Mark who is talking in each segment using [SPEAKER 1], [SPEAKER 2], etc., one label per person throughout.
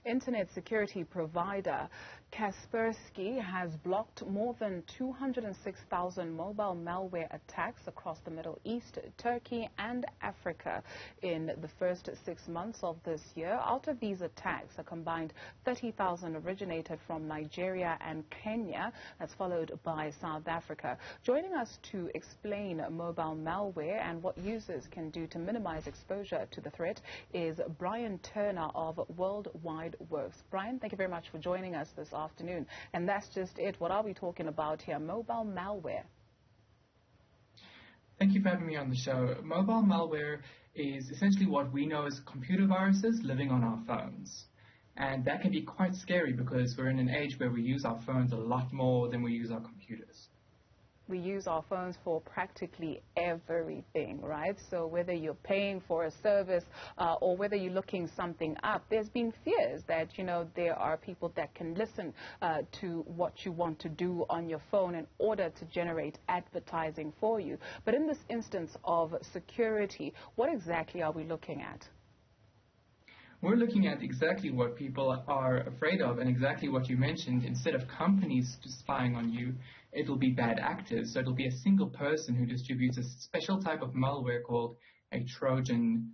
[SPEAKER 1] Internet security provider Kaspersky has blocked more than 206,000 mobile malware attacks across the Middle East, Turkey and Africa in the first 6 months of this year. Out of these attacks, a combined 30,000 originated from Nigeria and Kenya. That's followed by South Africa. Joining us to explain mobile malware and what users can do to minimize exposure to the threat is Bryan Turner of World Wide Worx. Bryan, thank you very much for joining us this afternoon. And that's just it. What are we talking about here? Mobile malware.
[SPEAKER 2] Thank you for having me on the show. Mobile malware is essentially what we know as computer viruses living on our phones. And that can be quite scary because we're in an age where we use our phones a lot more than we use our computers.
[SPEAKER 1] We use our phones for practically everything, right? So whether you're paying for a service or whether you're looking something up, there's been fears that, there are people that can listen to what you want to do on your phone in order to generate advertising for you. But in this instance of security, what exactly are we looking at?
[SPEAKER 2] We're looking at exactly what people are afraid of and exactly what you mentioned. Instead of companies spying on you, it'll be bad actors. So it'll be a single person who distributes a special type of malware called a Trojan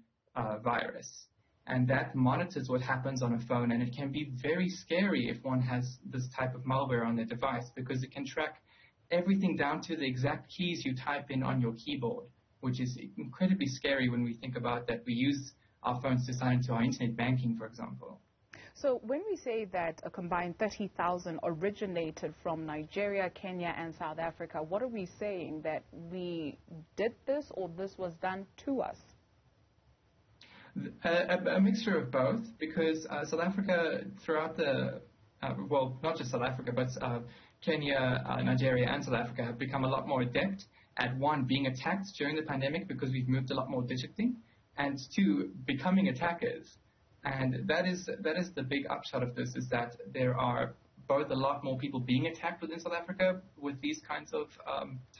[SPEAKER 2] virus. And that monitors what happens on a phone, and it can be very scary if one has this type of malware on their device because it can track everything down to the exact keys you type in on your keyboard, which is incredibly scary when we think about that we use our phones to sign into our internet banking, for example.
[SPEAKER 1] So when we say that a combined 30,000 originated from Nigeria, Kenya and South Africa, what are we saying? That we did this or this was done to us?
[SPEAKER 2] A mixture of both, because South Africa throughout the, well, not just South Africa, but Kenya, Nigeria and South Africa have become a lot more adept at, one, being attacked during the pandemic because we've moved a lot more digitally, and two, becoming attackers. And that is the big upshot of this, is that there are both a lot more people being attacked within South Africa with these kinds of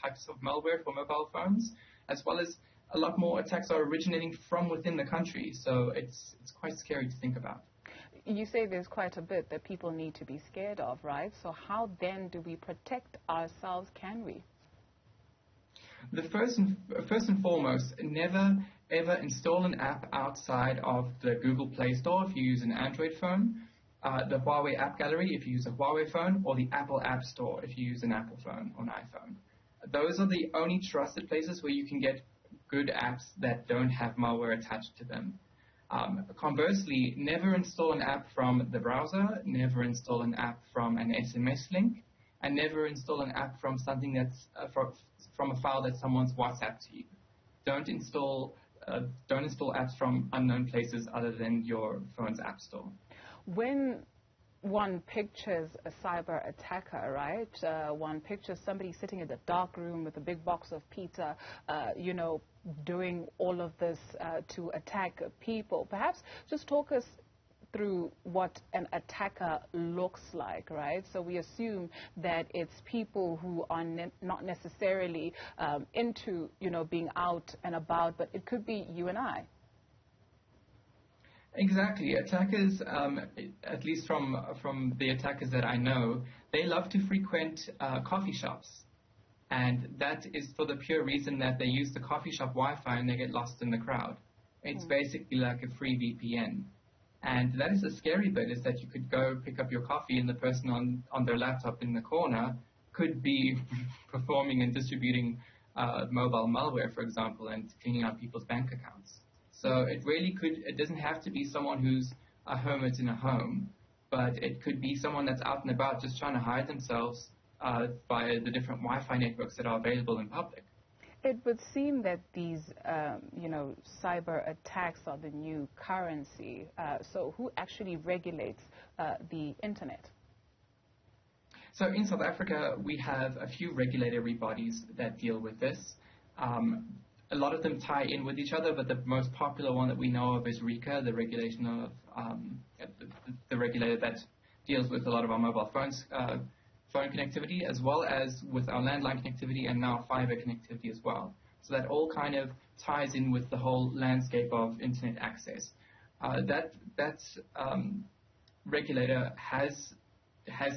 [SPEAKER 2] types of malware for mobile phones, as well as a lot more attacks are originating from within the country. So it's quite scary to think about.
[SPEAKER 1] You say there's quite a bit that people need to be scared of, right? So how then do we protect ourselves, can we?
[SPEAKER 2] The first and foremost, never ever install an app outside of the Google Play Store if you use an Android phone, the Huawei App Gallery if you use a Huawei phone, or the Apple App Store if you use an Apple phone or an iPhone. Those are the only trusted places where you can get good apps that don't have malware attached to them. Conversely, never install an app from the browser, never install an app from an SMS link, and never install an app from something that's from a file that someone's WhatsApp to you. Don't install apps from unknown places other than your phone's app store. When
[SPEAKER 1] one pictures a cyber attacker, right? One pictures somebody sitting in a dark room with a big box of pizza, doing all of this to attack people. Perhaps just talk us through what an attacker looks like, right? So we assume that it's people who are not necessarily into, being out and about, but it could be you and I.
[SPEAKER 2] Exactly. Attackers, at least from the attackers that I know, they love to frequent coffee shops. And that is for the pure reason that they use the coffee shop Wi-Fi and they get lost in the crowd. It's basically like a free VPN. And that is the scary bit, is that you could go pick up your coffee and the person on their laptop in the corner could be performing and distributing mobile malware, for example, and cleaning out people's bank accounts. So it doesn't have to be someone who's a hermit in a home, but it could be someone that's out and about just trying to hide themselves via the different Wi-Fi networks that are available in public.
[SPEAKER 1] It would seem that these, cyber attacks are the new currency. So who actually regulates the Internet?
[SPEAKER 2] So in South Africa, we have a few regulatory bodies that deal with this. A lot of them tie in with each other, but the most popular one that we know of is RICA, the regulation of the regulator that deals with a lot of our mobile phones. Phone connectivity, as well as with our landline connectivity and now fiber connectivity as well. So that all kind of ties in with the whole landscape of internet access. regulator has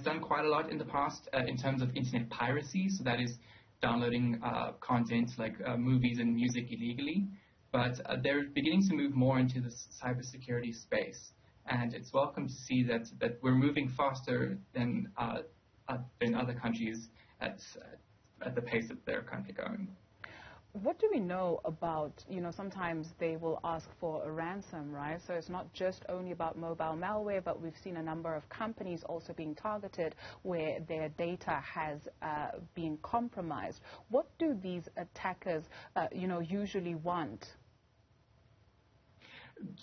[SPEAKER 2] done quite a lot in the past in terms of internet piracy. So that is downloading content like movies and music illegally. But they're beginning to move more into the cybersecurity space, and it's welcome to see that we're moving faster than other countries at the pace that they're currently going.
[SPEAKER 1] What do we know about, sometimes they will ask for a ransom, right? So it's not just only about mobile malware, but we've seen a number of companies also being targeted where their data has been compromised. What do these attackers, usually want?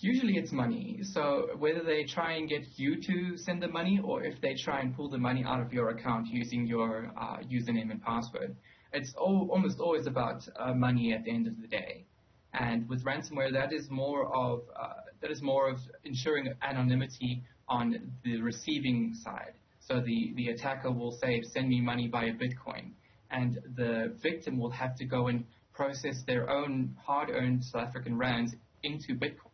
[SPEAKER 2] Usually it's money. So whether they try and get you to send the money, or if they try and pull the money out of your account using your username and password, it's almost always about money at the end of the day. And with ransomware, that is more of ensuring anonymity on the receiving side. So the attacker will say, "Send me money via Bitcoin," and the victim will have to go and process their own hard-earned South African rands into Bitcoin.